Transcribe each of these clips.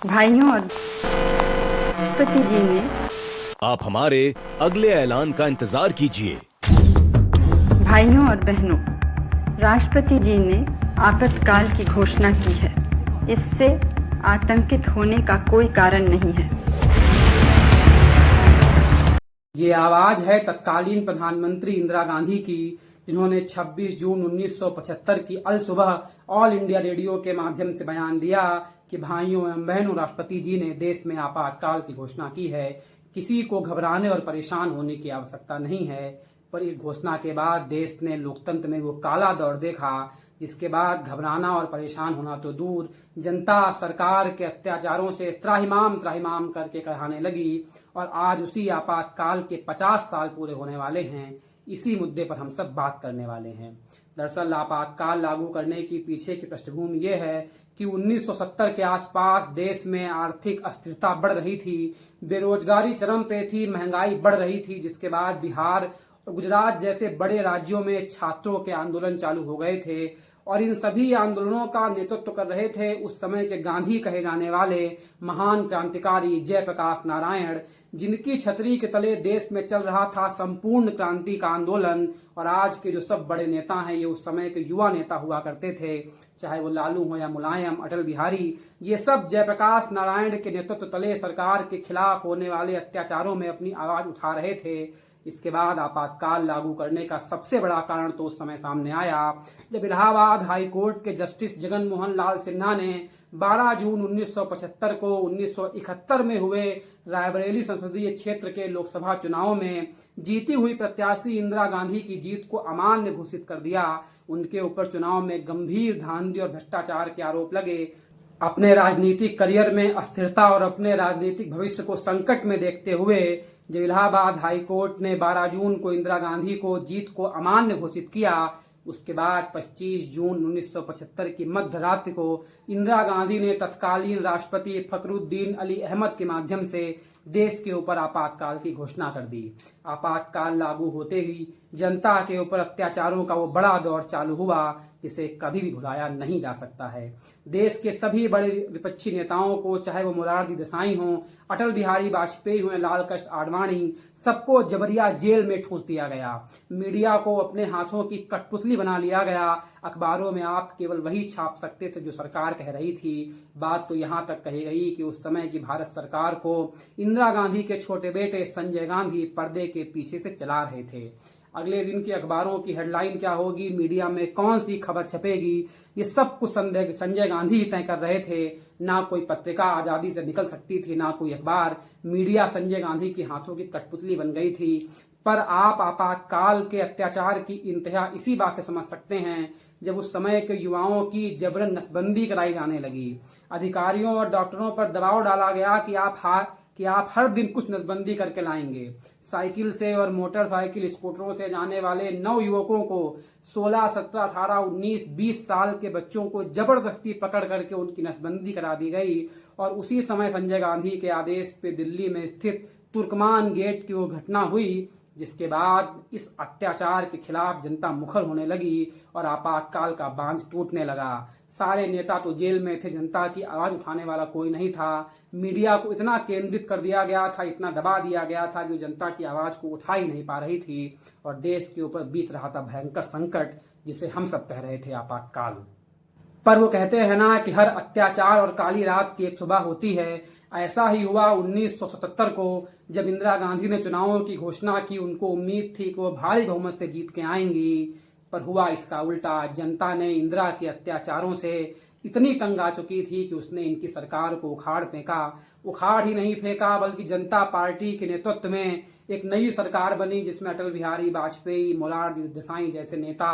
भाइयों और राष्ट्रपति जी ने आप हमारे अगले ऐलान का इंतजार कीजिए। भाइयों और बहनों, राष्ट्रपति जी ने आपातकाल की घोषणा की है। इससे आतंकित होने का कोई कारण नहीं है। ये आवाज है तत्कालीन प्रधानमंत्री इंदिरा गांधी की, जिन्होंने 26 जून 1975 की अल सुबह ऑल इंडिया रेडियो के माध्यम से बयान दिया कि भाइयों एवं बहनों, राष्ट्रपति जी ने देश में आपातकाल की घोषणा की है। किसी को घबराने और परेशान होने की आवश्यकता नहीं है। पर इस घोषणा के बाद देश ने लोकतंत्र में वो काला दौर देखा, जिसके बाद घबराना और परेशान होना तो दूर, जनता सरकार के अत्याचारों से त्राहिमाम त्राहिमाम करके कहने लगी। और आज उसी आपातकाल के 50 साल पूरे होने वाले हैं। इसी मुद्दे पर हम सब बात करने वाले हैं। दरअसल आपातकाल लागू करने की पीछे की पृष्ठभूमि ये है कि 1970 के आसपास देश में आर्थिक अस्थिरता बढ़ रही थी, बेरोजगारी चरम पे थी, महंगाई बढ़ रही थी, जिसके बाद बिहार और गुजरात जैसे बड़े राज्यों में छात्रों के आंदोलन चालू हो गए थे। और इन सभी आंदोलनों का नेतृत्व कर रहे थे उस समय के गांधी कहे जाने वाले महान क्रांतिकारी जयप्रकाश नारायण, जिनकी छतरी के तले देश में चल रहा था संपूर्ण क्रांति का आंदोलन। और आज के जो सब बड़े नेता हैं, ये उस समय के युवा नेता हुआ करते थे, चाहे वो लालू हो या मुलायम, अटल बिहारी, ये सब जयप्रकाश नारायण के नेतृत्व तले सरकार के खिलाफ होने वाले अत्याचारों में अपनी आवाज उठा रहे थे। इसके बाद आपातकाल लागू करने का सबसे बड़ा कारण तो उस समय सामने आया जब इलाहाबाद हाई कोर्ट के जस्टिस जगन मोहन लाल सिन्हा ने 12 जून 1975 को 1971 में हुए रायबरेली संसदीय क्षेत्र के लोकसभा चुनाव में जीती हुई प्रत्याशी इंदिरा गांधी की जीत को अमान्य घोषित कर दिया। उनके ऊपर चुनाव में गंभीर धांधली और भ्रष्टाचार के आरोप लगे। अपने राजनीतिक करियर में अस्थिरता और अपने राजनीतिक भविष्य को संकट में देखते हुए जब इलाहाबाद हाई कोर्ट ने 12 जून को इंदिरा गांधी को जीत को अमान्य घोषित किया, उसके बाद 25 जून 1975 की मध्य रात्रि को इंदिरा गांधी ने तत्कालीन राष्ट्रपति फखरुद्दीन अली अहमद के माध्यम से देश के ऊपर आपातकाल की घोषणा कर दी। आपातकाल लागू होते ही जनता के ऊपर अत्याचारों का वो बड़ा दौर चालू हुआ, जिसे कभी भी भुलाया नहीं जा सकता है। देश के सभी बड़े विपक्षी नेताओं को, चाहे वो मोरारजी देसाई हों, अटल बिहारी वाजपेयी हों, लाल कृष्ण आडवाणी, सबको जबरिया जेल में ठूंस दिया गया। मीडिया को अपने हाथों की कठपुतली बना लिया गया। अखबारों में आप केवल वही छाप सकते थे जो सरकार कह रही थी। बात तो यहाँ तक कही गई कि उस समय की भारत सरकार को इंदिरा गांधी के छोटे बेटे संजय गांधी पर्दे के पीछे से चला रहे थे। अगले दिन के अखबारों की हेडलाइन क्या होगी, मीडिया में कौन सी खबर छपेगी, ये सब कुछ संजय गांधी ही तय कर रहे थे। ना कोई पत्रिका आजादी से निकल सकती थी, ना कोई अखबार। मीडिया संजय गांधी के हाथों की कठपुतली बन गई थी। पर आप आपातकाल के अत्याचार की इंतहा इसी बात से समझ सकते हैं जब उस समय के युवाओं की जबरन नसबंदी कराई जाने लगी। अधिकारियों और डॉक्टरों पर दबाव डाला गया कि आप हर दिन कुछ नसबंदी करके लाएंगे। साइकिल से और मोटरसाइकिल स्कूटरों से जाने वाले 9 युवकों को 16, 17, 18, 19, 20 साल के बच्चों को जबरदस्ती पकड़ करके उनकी नसबंदी करा दी गई। और उसी समय संजय गांधी के आदेश पे दिल्ली में स्थित तुर्कमान गेट की वो घटना हुई, जिसके बाद इस अत्याचार के खिलाफ जनता मुखर होने लगी और आपातकाल का बांध टूटने लगा। सारे नेता तो जेल में थे, जनता की आवाज उठाने वाला कोई नहीं था। मीडिया को इतना केंद्रित कर दिया गया था, इतना दबा दिया गया था कि जनता की आवाज को उठा ही नहीं पा रही थी और देश के ऊपर बीत रहा था भयंकर संकट, जिसे हम सब कह रहे थे आपातकाल। पर वो कहते हैं ना कि हर अत्याचार और काली रात की एक सुबह होती है। ऐसा ही हुआ 1977 को जब इंदिरा गांधी ने चुनावों की घोषणा की। उनको उम्मीद थी कि वो भारी बहुमत से जीत के आएंगी, पर हुआ इसका उल्टा। जनता ने इंदिरा के अत्याचारों से इतनी तंग आ चुकी थी कि उसने इनकी सरकार को उखाड़ फेंका। उखाड़ ही नहीं फेंका बल्कि जनता पार्टी के नेतृत्व में एक नई सरकार बनी, जिसमें अटल बिहारी वाजपेयी, मोरारजी देसाई जैसे नेता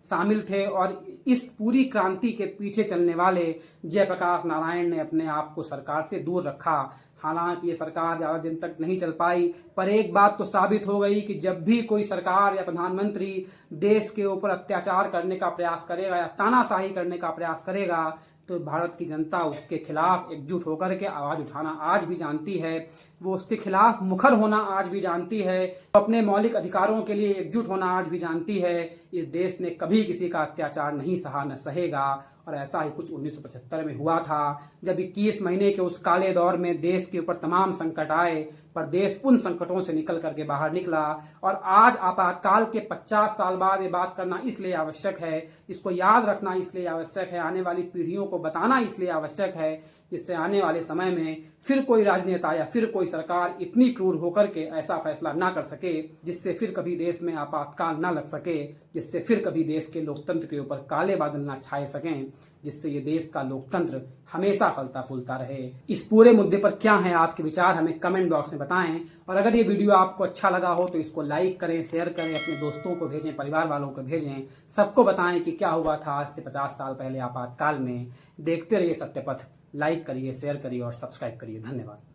शामिल थे। और इस पूरी क्रांति के पीछे चलने वाले जयप्रकाश नारायण ने अपने आप को सरकार से दूर रखा। हालांकि ये सरकार ज्यादा दिन तक नहीं चल पाई, पर एक बात तो साबित हो गई कि जब भी कोई सरकार या प्रधानमंत्री देश के ऊपर अत्याचार करने का प्रयास करेगा या तानाशाही करने का प्रयास करेगा, तो भारत की जनता उसके खिलाफ एकजुट होकर के आवाज उठाना आज भी जानती है। वो उसके खिलाफ मुखर होना आज भी जानती है। अपने मौलिक अधिकारों के लिए एकजुट होना आज भी जानती है। इस देश ने कभी किसी का अत्याचार नहीं सहा, न सहेगा। और ऐसा ही कुछ 1975 में हुआ था, जब 21 महीने के उस काले दौर में देश के ऊपर तमाम संकट आए, पर देश उन संकटों से निकल करके बाहर निकला। और आज आपातकाल के 50 साल बाद ये बात करना इसलिए आवश्यक है, इसको याद रखना इसलिए आवश्यक है, आने वाली पीढ़ियों को बताना इसलिए आवश्यक है, जिससे आने वाले समय में फिर कोई राजनेता या फिर कोई सरकार इतनी क्रूर होकर के ऐसा फैसला ना कर सके जिससे फिर कभी देश में आपातकाल ना लग सके, जिससे फिर कभी देश के लोकतंत्र के ऊपर काले बादल ना छाए सकें, जिससे ये देश का लोकतंत्र हमेशा फलता फूलता रहे। इस पूरे मुद्दे पर क्या है आपके विचार, हमें कमेंट बॉक्स में बताएं। और अगर ये वीडियो आपको अच्छा लगा हो तो इसको लाइक करें, शेयर करें, अपने दोस्तों को भेजें, परिवार वालों को भेजें, सबको बताएं कि क्या हुआ था आज से 50 साल पहले आपातकाल में। देखते रहिए सत्यपथ, लाइक करिए, शेयर करिए और सब्सक्राइब करिए। धन्यवाद।